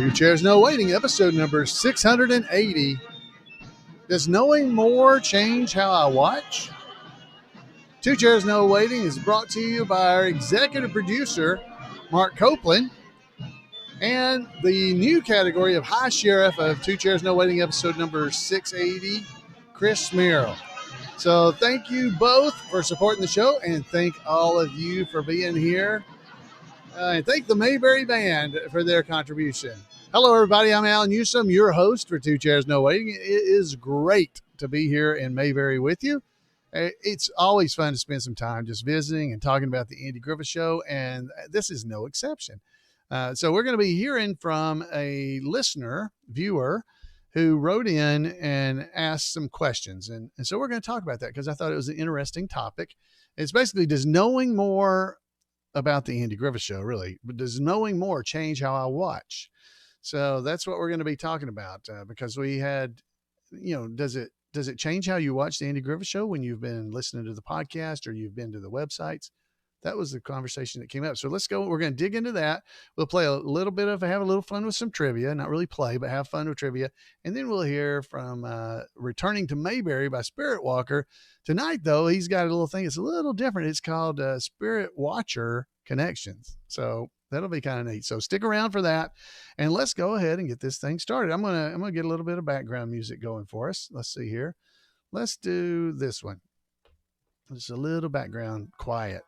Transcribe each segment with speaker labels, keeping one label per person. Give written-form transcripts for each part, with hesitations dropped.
Speaker 1: Two Chairs No Waiting, episode number 680. Does knowing more change how I watch? Two Chairs No Waiting is brought to you by our executive producer, Mark Copeland, and the new category of High Sheriff of Two Chairs No Waiting, episode number 680, Chris Merrill. So thank you both for supporting the show, and thank all of you for being here. And thank the Mayberry Band for their contribution. Hello, everybody. I'm Alan Newsom, your host for Two Chairs No Waiting. It is great to be here in Mayberry with you. It's always fun to spend some time just visiting and talking about the Andy Griffith Show, and this is no exception. So we're going to be hearing from a listener, viewer, who wrote in and asked some questions. And so we're going to talk about that because I thought it was an interesting topic. It's basically, does knowing more about the Andy Griffith Show, really, but does knowing more change how I watch? So that's what we're going to be talking about because we had, does it change how you watch the Andy Griffith Show when you've been listening to the podcast or you've been to the websites? That was the conversation that came up. So let's go. We're going to dig into that. We'll play a little bit have a little fun with some trivia, not really play, but have fun with trivia. And then we'll hear from Returning to Mayberry by SpiritWalker. Tonight, though, he's got a little thing. It's a little different. It's called SpiritWatcher Connections. So that'll be kind of neat. So stick around for that. And let's go ahead and get this thing started. I'm going to get a little bit of background music going for us. Let's see here. Let's do this one. Just a little background quiet.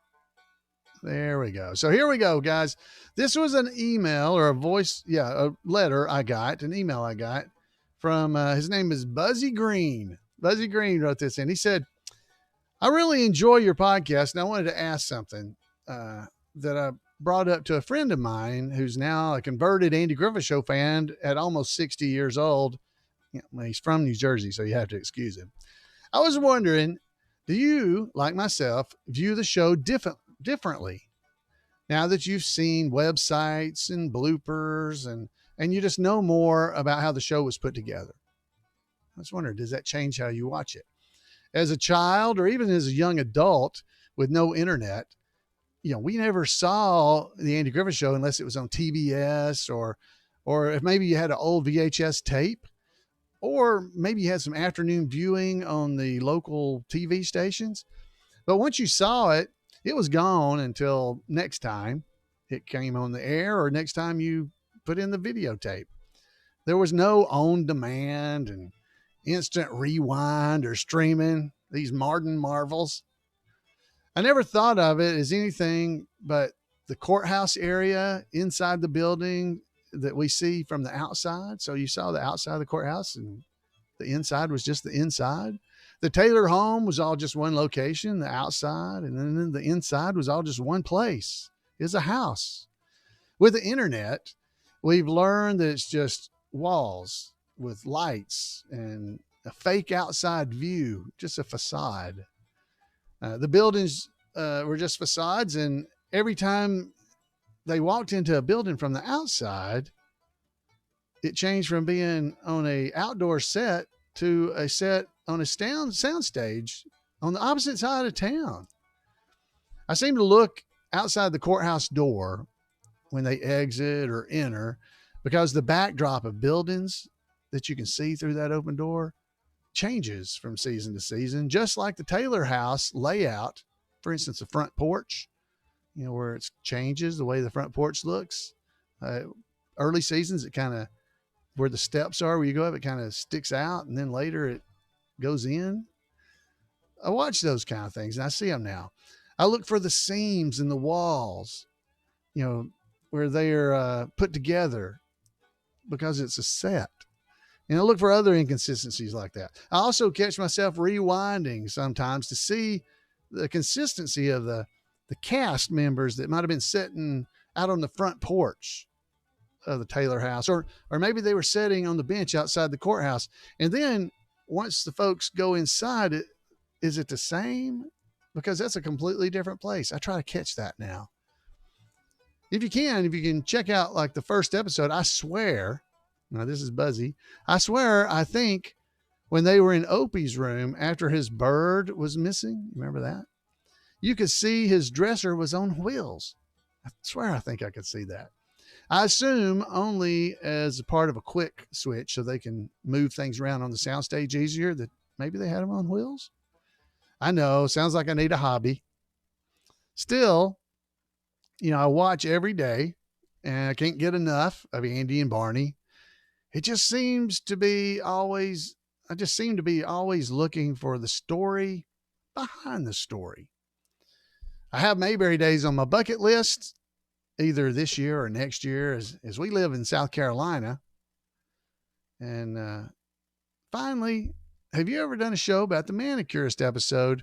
Speaker 1: There we go. So here we go, guys. This was an email or a letter I got, an email I got from, his name is Buzzy Green. Buzzy Green wrote this in. He said, I really enjoy your podcast, and I wanted to ask something that I brought up to a friend of mine who's now a converted Andy Griffith Show fan at almost 60 years old. He's from New Jersey, so you have to excuse him. I was wondering, do you, like myself, view the show differently now that you've seen websites and bloopers and you just know more about how the show was put together? I was wondering, does that change how you watch it? As a child or even as a young adult with no internet, we never saw the Andy Griffith Show unless it was on TBS or if maybe you had an old VHS tape, or maybe you had some afternoon viewing on the local TV stations. But once you saw it, it was gone until next time it came on the air or next time you put in the videotape. There was no on demand and instant rewind or streaming, these modern marvels. I never thought of it as anything but the courthouse area inside the building that we see from the outside. So you saw the outside of the courthouse and the inside was just the inside. The Taylor home was all just one location, the outside, and then the inside was all just one place. It's a house. With the internet, we've learned that it's just walls with lights and a fake outside view, just a facade. The buildings were just facades, and every time they walked into a building from the outside, it changed from being on a outdoor set to a set on a sound stage on the opposite side of town. I seem to look outside the courthouse door when they exit or enter because the backdrop of buildings that you can see through that open door changes from season to season, just like the Taylor house layout. For instance, the front porch, where it changes the way the front porch looks. Early seasons, it kind of, where the steps are, where you go up, it kind of sticks out, and then later it goes in. I watch those kind of things, and I see them now. I look for the seams in the walls, where they are put together because it's a set. And I look for other inconsistencies like that. I also catch myself rewinding sometimes to see the consistency of the cast members that might have been sitting out on the front porch of the Taylor house, or maybe they were sitting on the bench outside the courthouse. And then once the folks go inside, is it the same? Because that's a completely different place. I try to catch that now. If you can check out like the first episode, I swear, now this is Buzzy, I think when they were in Opie's room after his bird was missing, remember that? You could see his dresser was on wheels. I swear I think I could see that. I assume only as a part of a quick switch so they can move things around on the soundstage easier, that maybe they had them on wheels. I know, sounds like I need a hobby. Still, I watch every day and I can't get enough of Andy and Barney. It just seems to be always, I just seem to be always looking for the story behind the story. I have Mayberry days on my bucket list, either this year or next year, as we live in South Carolina. And finally, have you ever done a show about the manicurist episode?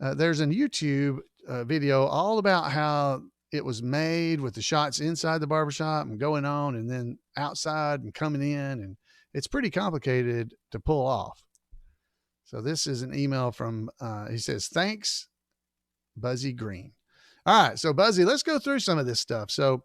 Speaker 1: There's a YouTube video all about how it was made with the shots inside the barbershop and going on and then outside and coming in. And it's pretty complicated to pull off. So this is an email from, he says, thanks, Buzzy Green. All right. So Buzzy, let's go through some of this stuff. So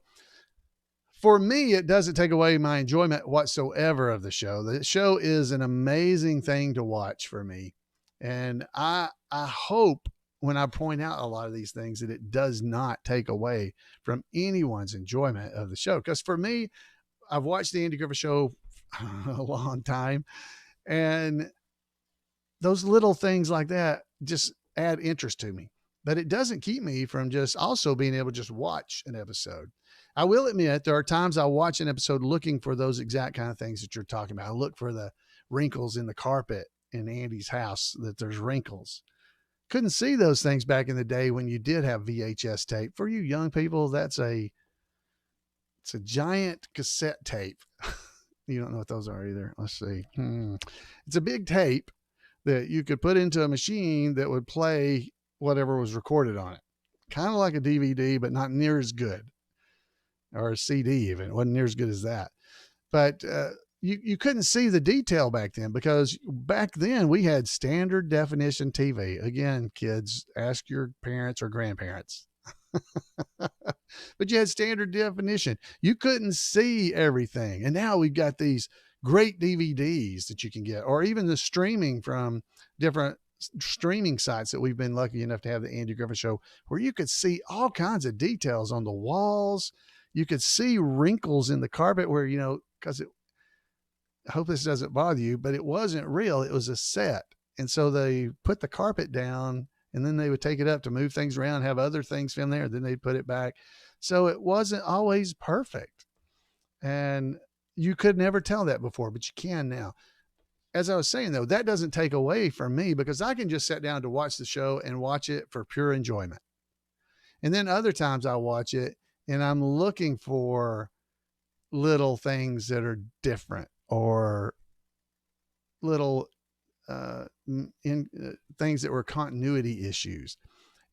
Speaker 1: for me, it doesn't take away my enjoyment whatsoever of the show. The show is an amazing thing to watch for me. And I hope when I point out a lot of these things that it does not take away from anyone's enjoyment of the show. Because for me, I've watched the Andy Griffith Show a long time, and those little things like that just add interest to me. But it doesn't keep me from just also being able to just watch an episode. I will admit there are times I watch an episode looking for those exact kind of things that you're talking about. I look for the wrinkles in the carpet in Andy's house, that there's wrinkles. Couldn't see those things back in the day when you did have VHS tape. For you young people, it's a giant cassette tape. You don't know what those are either. Let's see. It's a big tape that you could put into a machine that would play whatever was recorded on it. Kind of like a DVD, but not near as good. Or a CD even. It wasn't near as good as that. But you couldn't see the detail back then, because back then we had standard definition TV. Again, kids, ask your parents or grandparents. But you had standard definition. You couldn't see everything. And now we've got these great DVDs that you can get, or even the streaming from different streaming sites that we've been lucky enough to have, the Andy Griffith Show, where you could see all kinds of details on the walls. You could see wrinkles in the carpet where, because I hope this doesn't bother you, but it wasn't real. It was a set. And so they put the carpet down and then they would take it up to move things around, have other things filmed there. Then they'd put it back. So it wasn't always perfect. And you could never tell that before, but you can now. As I was saying, though, that doesn't take away from me, because I can just sit down to watch the show and watch it for pure enjoyment. And then other times I watch it and I'm looking for little things that are different, or little things that were continuity issues.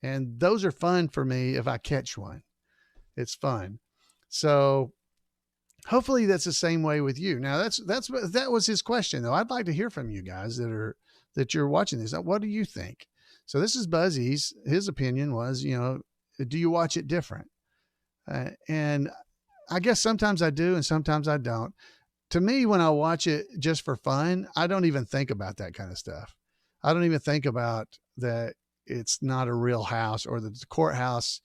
Speaker 1: And those are fun for me if I catch one. It's fun. So hopefully that's the same way with you. Now that was his question, though. I'd like to hear from you guys that you're watching this. What do you think? So this is Buzzy's. His opinion was, do you watch it different? And I guess sometimes I do and sometimes I don't. To me, when I watch it just for fun, I don't even think about that kind of stuff. I don't even think about that it's not a real house, or the courthouse,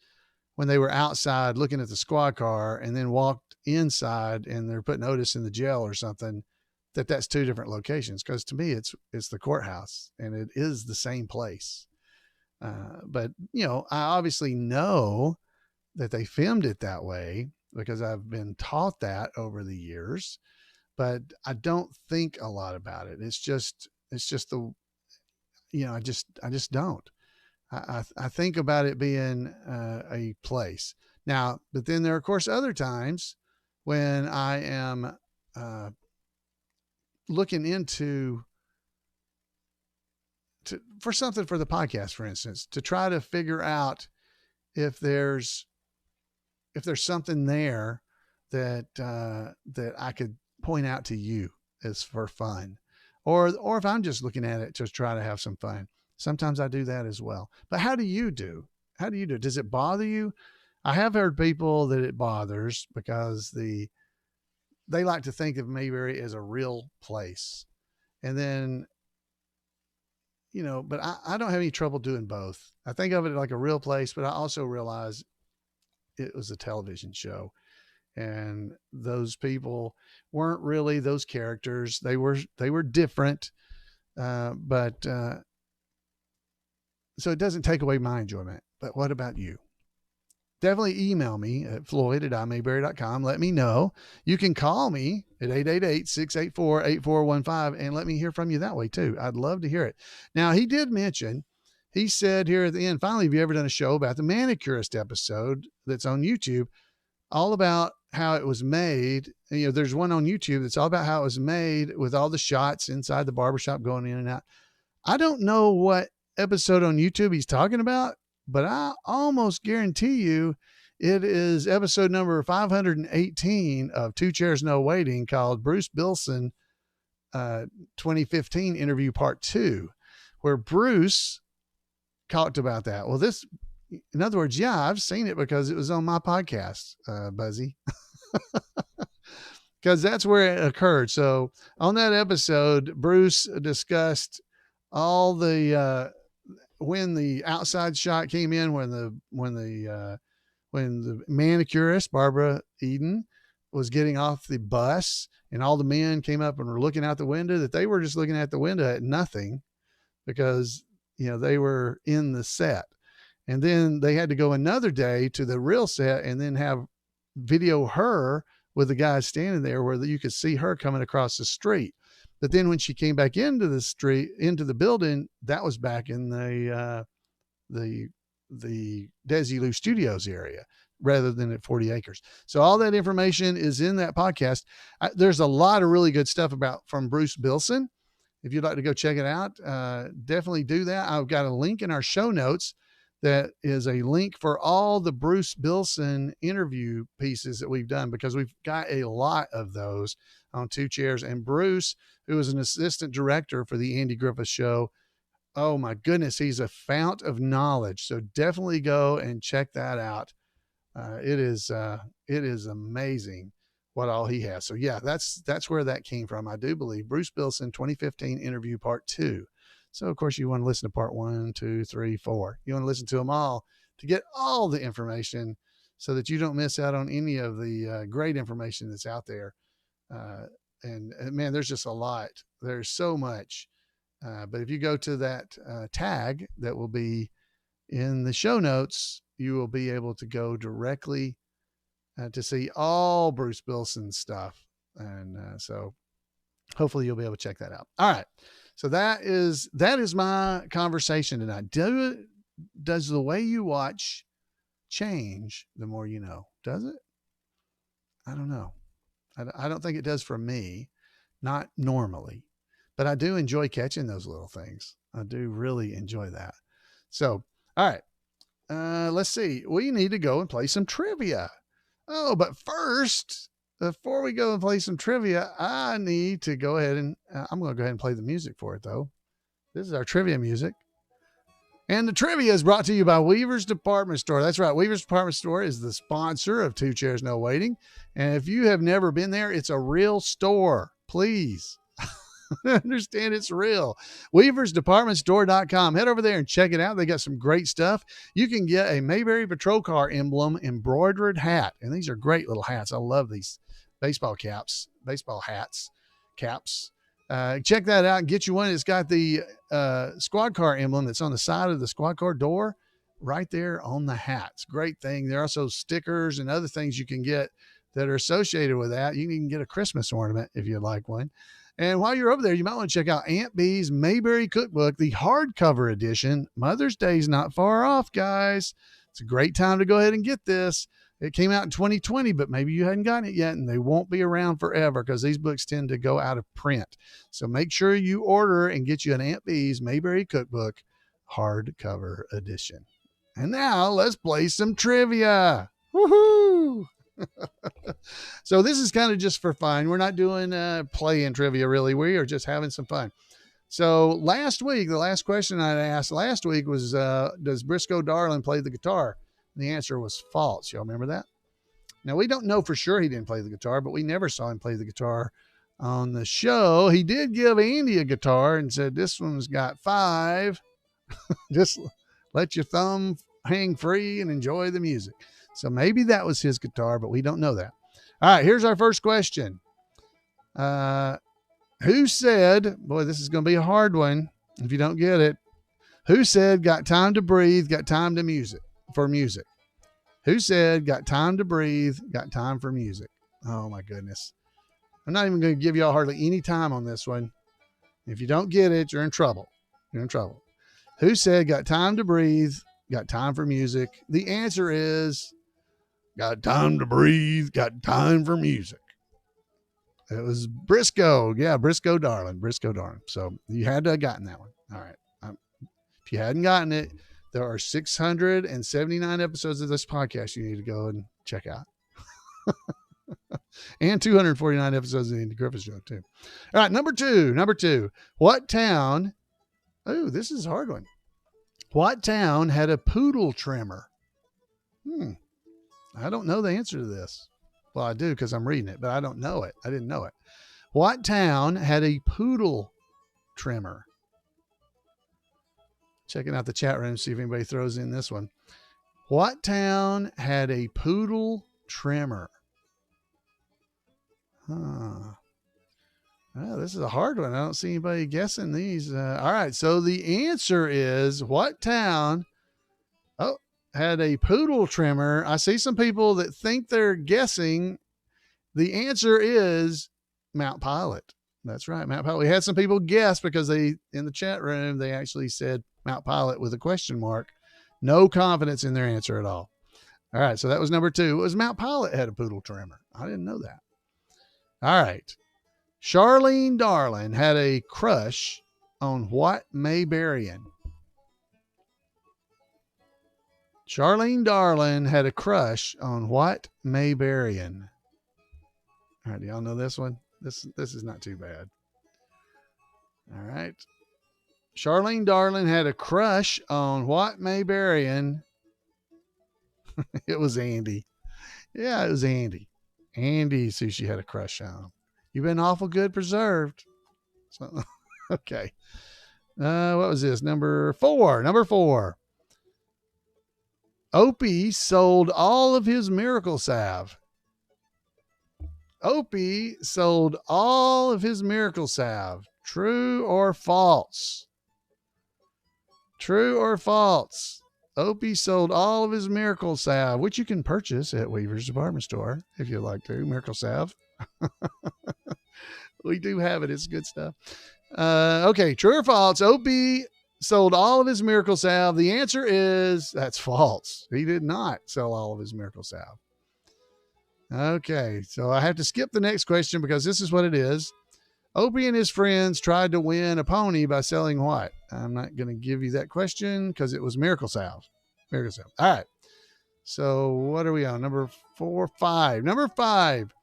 Speaker 1: when they were outside looking at the squad car and then walked inside and they're put notice in the jail or something, that's two different locations. Because to me, it's the courthouse and it is the same place. But, I obviously know that they filmed it that way because I've been taught that over the years, but I don't think a lot about it. It's just the, I just don't. I think about it being a place now, but then there are, of course, other times when I am looking into for something for the podcast, for instance, to try to figure out if there's something there that I could point out to you as for fun, or if I'm just looking at it to try to have some fun. Sometimes I do that as well. But how do you do? Does it bother you? I have heard people that it bothers because they like to think of Mayberry as a real place. And then, but I don't have any trouble doing both. I think of it like a real place, but I also realize it was a television show. And those people weren't really those characters. They were different. But so it doesn't take away my enjoyment. But what about you? Definitely email me at floyd@mayberry.com. Let me know. You can call me at 888-684-8415 and let me hear from you that way too. I'd love to hear it. Now, he did mention, he said here at the end, finally, have you ever done a show about the manicurist episode that's on YouTube, all about how it was made? You know, there's one on YouTube that's all about how it was made with all the shots inside the barbershop going in and out. I don't know what episode on YouTube he's talking about, but I almost guarantee you it is episode number 518 of Two Chairs No Waiting, called Bruce Bilson 2015 interview part 2, where Bruce talked about that. Well, this, in other words, yeah, I've seen it because it was on my podcast, Buzzy, because that's where it occurred. So on that episode, Bruce discussed all the when the outside shot came in, when the manicurist Barbara Eden was getting off the bus, and all the men came up and were looking out the window, that they were just looking out the window at nothing, because, you know, they were in the set. And then they had to go another day to the real set and then have video her with the guy standing there where you could see her coming across the street. But then when she came back into the street, into the building, that was back in the Desilu Studios area rather than at 40 Acres. So all that information is in that podcast. There's a lot of really good stuff from Bruce Bilson. If you'd like to go check it out, definitely do that. I've got a link in our show notes that is a link for all the Bruce Bilson interview pieces that we've done, because we've got a lot of those on Two Chairs. And Bruce, who is an assistant director for the Andy Griffith Show, oh my goodness, he's a fount of knowledge. So definitely go and check that out. It is amazing what all he has. So yeah, that's where that came from. I do believe Bruce Bilson 2015 interview part 2. So of course you want to listen to part 1, 2, 3, 4. You want to listen to them all to get all the information, so that you don't miss out on any of the great information that's out there. And man, there's just a lot. There's so much. But if you go to that tag that will be in the show notes, you will be able to go directly to see all Bruce Bilson's stuff. And so hopefully you'll be able to check that out. All right. So that is my conversation tonight. Does the way you watch change the more you know? Does it? I don't know. I don't think it does for me, not normally, but I do enjoy catching those little things. I do really enjoy that. So, all right, let's see. We need to go and play some trivia. Oh, but first, before we go and play some trivia, I need to go ahead and I'm going to go ahead and play the music for it, though. This is our trivia music. And the trivia is brought to you by Weaver's Department Store. That's right. Weaver's Department Store is the sponsor of Two Chairs No Waiting. And if you have never been there, it's a real store. Please understand it's real. WeaversDepartmentStore.com. Head over there and check it out. They got some great stuff. You can get a Mayberry Patrol Car emblem embroidered hat. And these are great little hats. I love these baseball hats. Check that out and get you one. It's got the squad car emblem that's on the side of the squad car door right there on the hat. It's a great thing. There are also stickers and other things you can get that are associated with that. You can even get a Christmas ornament if you'd like one. And while you're over there, you might want to check out Aunt Bee's Mayberry Cookbook, the hardcover edition. Mother's Day is not far off, guys. It's a great time to go ahead and get this. It came out in 2020, but maybe you hadn't gotten it yet, and they won't be around forever because these books tend to go out of print. So make sure you order and get you an Aunt Bee's Mayberry Cookbook hardcover edition. And now let's play some trivia. Woohoo! So this is kind of just for fun. We're not doing play-in trivia, really. We are just having some fun. So last week, the last question I asked last week was, does Briscoe Darling play the guitar? The answer was false. Y'all remember that? Now, we don't know for sure he didn't play the guitar, but we never saw him play the guitar on the show. He did give Andy a guitar and said, this one's got 5. Just let your thumb hang free and enjoy the music. So maybe that was his guitar, but we don't know that. All right, here's our first question. Who said, boy, this is going to be a hard one if you don't get it. Who said got time to breathe, got time to music for music? Who said got time to breathe, got time for music? Oh my goodness. I'm not even going to give y'all hardly any time on this one. If you don't get it, you're in trouble. You're in trouble. Who said got time to breathe, got time for music? The answer is got time to breathe, got time for music. It was Briscoe. Yeah, Briscoe Darling. So you had to have gotten that one. All right. If you hadn't gotten it, there are 679 episodes of this podcast you need to go and check out. And 249 episodes of the Andy Griffith Show, too. All right, number two. What town? Oh, this is a hard one. What town had a poodle trimmer? I don't know the answer to this. Well, I do because I'm reading it, but I don't know it. I didn't know it. What town had a poodle trimmer? Checking out the chat room, see if anybody throws in this one. What town had a poodle trimmer? Oh, this is a hard one. I don't see anybody guessing these. All right. So the answer is what town had a poodle trimmer? I see some people that think they're guessing. The answer is Mount Pilot. That's right. Mount Pilot. We had some people guess because in the chat room, they actually said Mount Pilot with a question mark. No confidence in their answer at all. All right. So that was number two. It was Mount Pilot had a poodle trimmer. I didn't know that. All right. Charlene Darling had a crush on what Mayberian? Charlene Darling had a crush on what Mayberian? All right. Do y'all know this one? This is not too bad. All right. Charlene Darling had a crush on what Mayberian? It was Andy. Yeah, it was Andy. Andy's who she had a crush on. You've been awful good preserved. So, okay. What was this? Number four. Opie sold all of his miracle salve. Opie sold all of his miracle salve. True or false? True or false? Opie sold all of his miracle salve, which you can purchase at Weaver's Department Store if you'd like to. Miracle salve. We do have it. It's good stuff. Okay. True or false? Opie sold all of his miracle salve. The answer is that's false. He did not sell all of his miracle salve. Okay. So I have to skip the next question because this is what it is. Opie and his friends tried to win a pony by selling what? I'm not going to give you that question because it was miracle salve. Miracle salve. All right. So what are we on? Number 5. Number 5.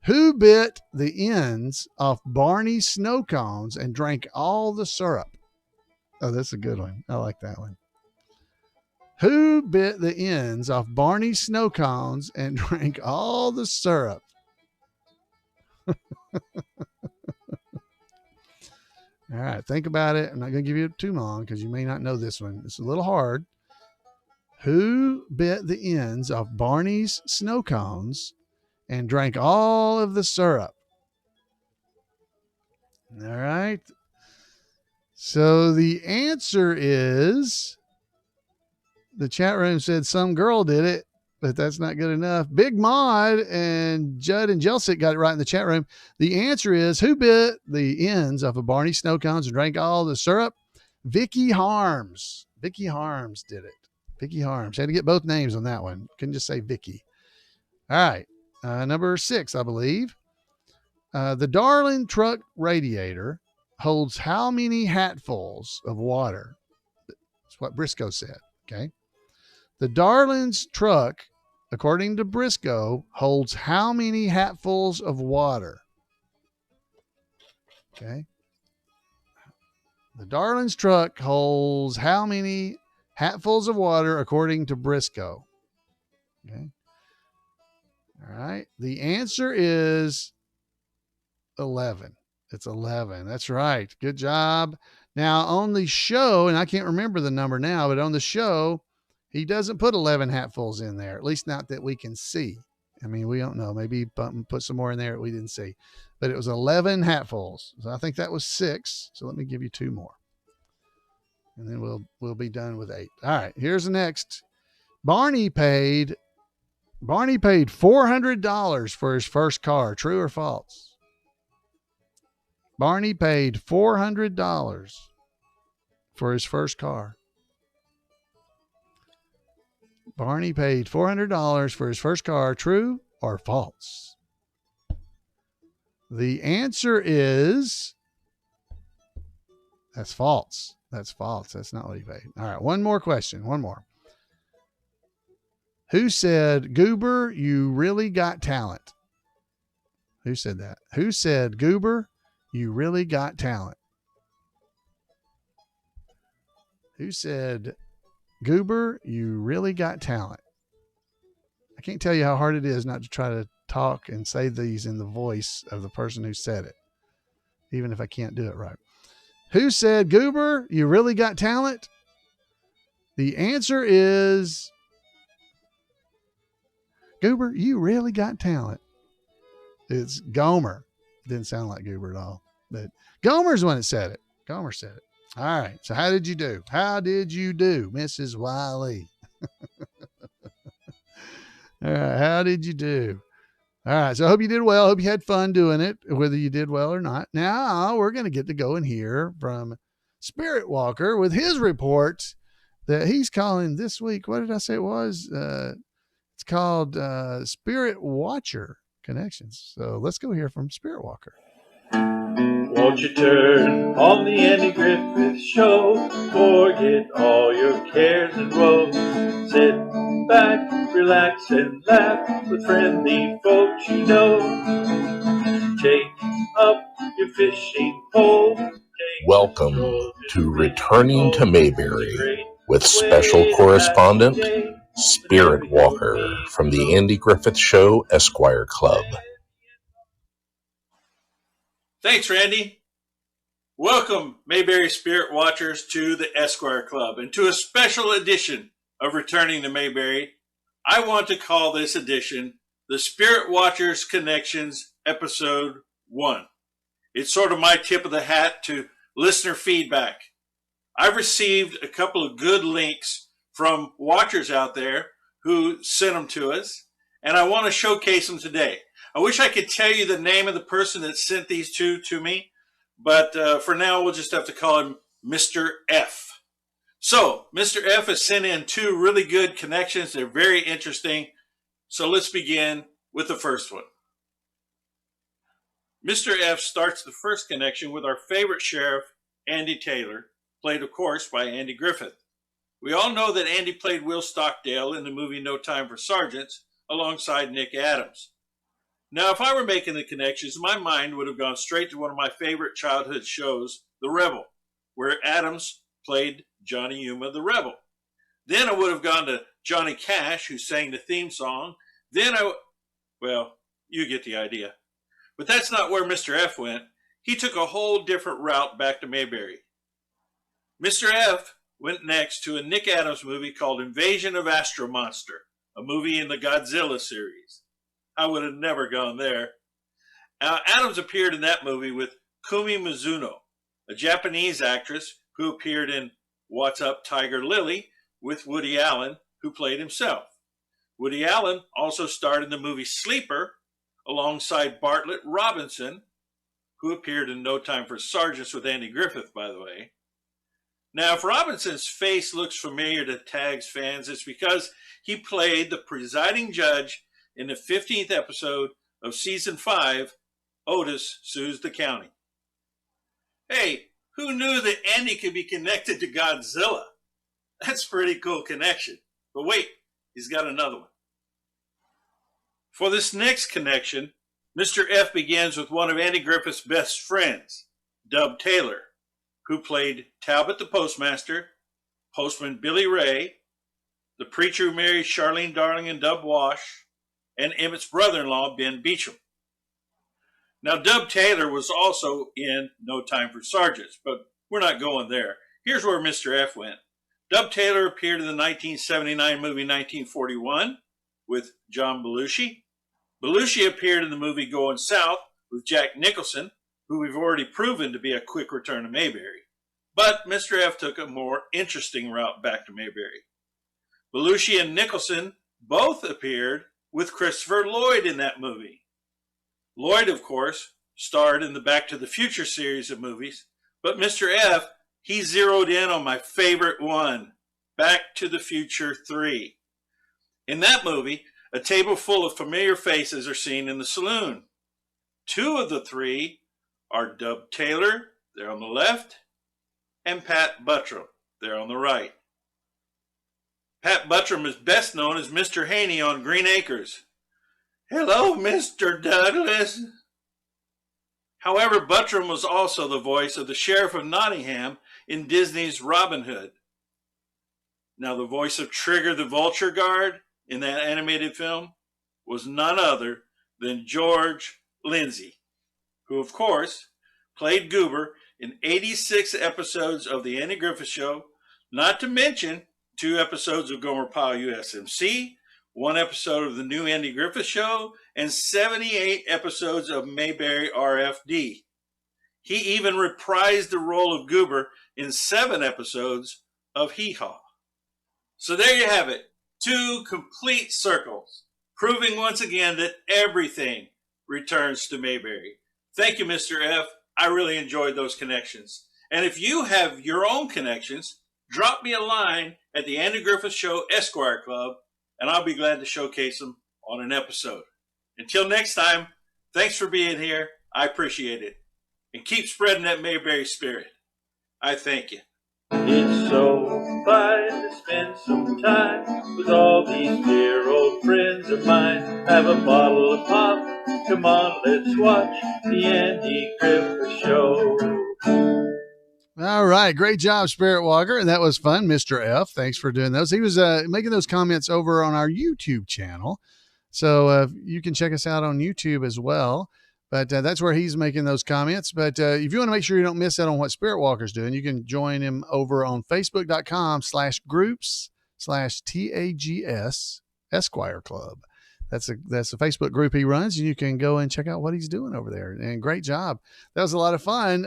Speaker 1: Who bit the ends off Barney's snow cones and drank all the syrup? Oh, that's a good one. I like that one. Who bit the ends off Barney's snow cones and drank all the syrup? All right, think about it. I'm not going to give you too long because you may not know this one. It's a little hard. Who bit the ends off Barney's snow cones and drank all of the syrup? All right. So the answer is, the chat room said some girl did it, but that's not good enough. Big Mod and Judd and Jelsic got it right in the chat room. The answer is, who bit the ends off of Barney snow cones and drank all the syrup? Vicky Harms. Vicky Harms did it. Vicky Harms. Had to get both names on that one. Couldn't just say Vicky. All right. Number 6, I believe. The Darling truck radiator holds how many hatfuls of water? That's what Briscoe said. Okay. The Darling's truck, according to Briscoe, holds how many hatfuls of water? Okay. The Darling's truck holds how many hatfuls of water, according to Briscoe? Okay. All right. The answer is 11. It's 11. That's right. Good job. Now, on the show, and I can't remember the number now, but on the show, he doesn't put 11 hatfuls in there, at least not that we can see. I mean, we don't know. Maybe put some more in there that we didn't see. But it was 11 hatfuls. So I think that was 6. So let me give you 2 more. And then we'll be done with 8. All right, here's the next. Barney paid $400 for his first car. True or false? Barney paid $400 for his first car. Barney paid $400 for his first car. True or false? The answer is that's false. That's false. That's not what he paid. All right, one more question. One more. Who said, Goober, you really got talent? Who said that? Who said, Goober, you really got talent? Who said, Goober, you really got talent? I can't tell you how hard it is not to try to talk and say these in the voice of the person who said it, even if I can't do it right. Who said, Goober, you really got talent? The answer is, Goober, you really got talent. It's Gomer. Didn't sound like Goober at all, but Gomer's the one that said it. Gomer said it. All right. So how did you do? How did you do, Mrs. Wiley? All right. How did you do? All right. So I hope you did well. I hope you had fun doing it, whether you did well or not. Now we're going to get to go and hear from SpiritWalker with his report that he's calling this week. What did I say it was? It's called SpiritWatcher Connections. So let's go hear from SpiritWalker.
Speaker 2: Won't you turn on the Andy Griffith Show? Forget all your cares and woes. Sit back, relax, and laugh with friendly folks you know. Take up your fishing pole.
Speaker 3: Welcome to Returning to Mayberry with special correspondent SpiritWalker from the Andy Griffith Show Esquire Club.
Speaker 4: Thanks, Randy. Welcome, Mayberry Spirit Watchers, to the Esquire Club and to a special edition of Returning to Mayberry. I want to call this edition the Spirit Watchers Connections Episode 1. It's sort of my tip of the hat to listener feedback. I've received a couple of good links from watchers out there who sent them to us, and I want to showcase them today. I wish I could tell you the name of the person that sent these two to me, but for now we'll just have to call him Mr. F. So, Mr. F has sent in 2 really good connections. They're very interesting. So let's begin with the first one. Mr. F starts the first connection with our favorite sheriff, Andy Taylor, played, of course, by Andy Griffith. We all know that Andy played Will Stockdale in the movie No Time for Sergeants alongside Nick Adams. Now, if I were making the connections, my mind would have gone straight to one of my favorite childhood shows, The Rebel, where Adams played Johnny Yuma the Rebel. Then I would have gone to Johnny Cash, who sang the theme song. Well, you get the idea. But that's not where Mr. F went. He took a whole different route back to Mayberry. Mr. F went next to a Nick Adams movie called Invasion of Astro Monster, a movie in the Godzilla series. I would have never gone there. Now, Adams appeared in that movie with Kumi Mizuno, a Japanese actress who appeared in What's Up, Tiger Lily with Woody Allen, who played himself. Woody Allen also starred in the movie Sleeper alongside Bartlett Robinson, who appeared in No Time for Sergeants with Andy Griffith, by the way. Now, if Robinson's face looks familiar to Tags fans, it's because he played the presiding judge in the 15th episode of Season 5, Otis Sues the County. Hey, who knew that Andy could be connected to Godzilla? That's a pretty cool connection. But wait, he's got another one. For this next connection, Mr. F begins with one of Andy Griffith's best friends, Dub Taylor, who played Talbot the Postmaster, Postman Billy Ray, the preacher who married Charlene Darling and Dub Wash, and Emmett's brother-in-law, Ben Beecham. Now, Dub Taylor was also in No Time for Sergeants, but we're not going there. Here's where Mr. F went. Dub Taylor appeared in the 1979 movie 1941 with John Belushi. Belushi appeared in the movie Going South with Jack Nicholson, who we've already proven to be a quick return to Mayberry. But Mr. F took a more interesting route back to Mayberry. Belushi and Nicholson both appeared with Christopher Lloyd in that movie. Lloyd, of course, starred in the Back to the Future series of movies, but Mr. F, he zeroed in on my favorite one, Back to the Future 3. In that movie, a table full of familiar faces are seen in the saloon. Two of the three are Dub Taylor, there on the left, and Pat Buttram, there on the right. Pat Buttram is best known as Mr. Haney on Green Acres. Hello, Mr. Douglas. However, Buttram was also the voice of the Sheriff of Nottingham in Disney's Robin Hood. Now, the voice of Trigger the Vulture Guard in that animated film was none other than George Lindsay, who, of course, played Goober in 86 episodes of The Andy Griffith Show, not to mention 2 episodes of Gomer Pyle USMC, 1 episode of The New Andy Griffith Show, and 78 episodes of Mayberry RFD. He even reprised the role of Goober in 7 episodes of Hee Haw. So there you have it, 2 complete circles, proving once again that everything returns to Mayberry. Thank you, Mr. F. I really enjoyed those connections. And if you have your own connections, drop me a line at the Andy Griffith Show Esquire Club, and I'll be glad to showcase them on an episode. Until next time, thanks for being here. I appreciate it. And keep spreading that Mayberry spirit. I thank you.
Speaker 2: It's so fine to spend some time with all these dear old friends of mine. Have a bottle of pop. Come on, let's watch the Andy Griffith Show.
Speaker 1: All right. Great job, SpiritWalker. And that was fun, Mr. F. Thanks for doing those. He was making those comments over on our YouTube channel. So you can check us out on YouTube as well. But that's where he's making those comments. But if you want to make sure you don't miss out on what SpiritWalker's doing, you can join him over on Facebook.com/groups/TAGS Esquire Club. That's a Facebook group he runs, and you can go and check out what he's doing over there. And great job. That was a lot of fun.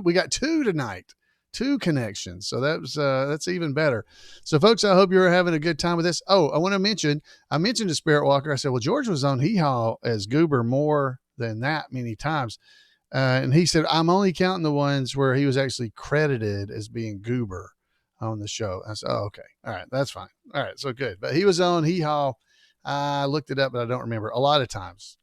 Speaker 1: We got 2 tonight, 2 connections. So that's even better. So folks, I hope you're having a good time with this. Oh, I want to mention, I mentioned to SpiritWalker, I said, well, George was on Hee Haw as Goober more than that many times. And he said, I'm only counting the ones where he was actually credited as being Goober on the show. I said, oh, okay. All right. That's fine. All right. So good. But he was on Hee Haw. I looked it up, but I don't remember, a lot of times.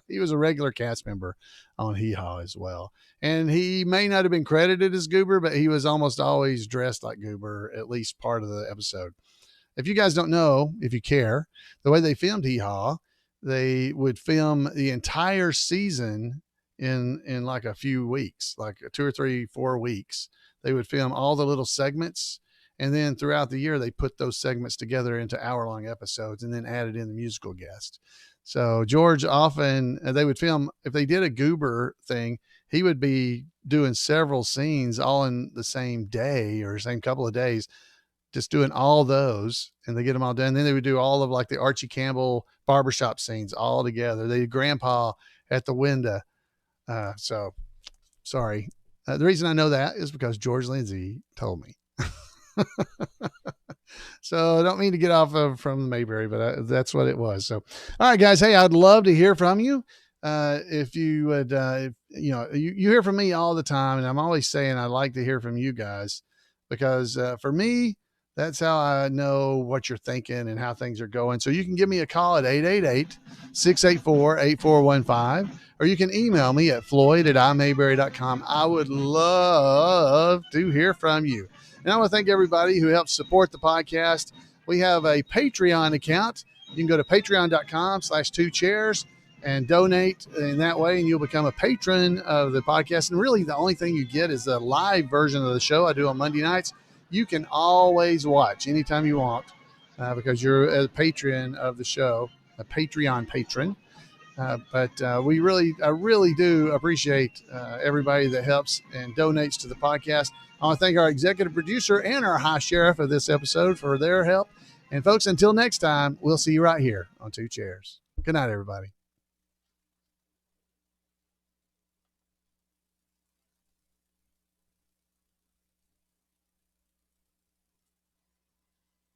Speaker 1: He was a regular cast member on Hee Haw as well. And he may not have been credited as Goober, but he was almost always dressed like Goober, at least part of the episode. If you guys don't know, if you care, the way they filmed Hee Haw, they would film the entire season in like a few weeks, like 2 or 3, 4 weeks. They would film all the little segments. And then throughout the year, they put those segments together into hour-long episodes and then added in the musical guest. So George often, they would film, if they did a Goober thing, he would be doing several scenes all in the same day or same couple of days, just doing all those, and they get them all done. Then they would do all of like the Archie Campbell barbershop scenes all together. They did Grandpa at the window. So sorry. The reason I know that is because George Lindsay told me. So I don't mean to get off from the Mayberry, but that's what it was. So, all right, guys. Hey, I'd love to hear from you. If you would, you hear from me all the time, and I'm always saying I'd like to hear from you guys because for me, that's how I know what you're thinking and how things are going. So you can give me a call at 888-684-8415, or you can email me at floyd@imayberry.com. I would love to hear from you. And I want to thank everybody who helps support the podcast. We have a Patreon account. You can go to patreon.com/2chairs and donate in that way, and you'll become a patron of the podcast. And really, the only thing you get is the live version of the show I do on Monday nights. You can always watch anytime you want because you're a patron of the show, a Patreon patron. But I really do appreciate everybody that helps and donates to the podcast. I want to thank our executive producer and our high sheriff of this episode for their help. And folks, until next time, we'll see you right here on 2 Chairs. Good Good night, everybody.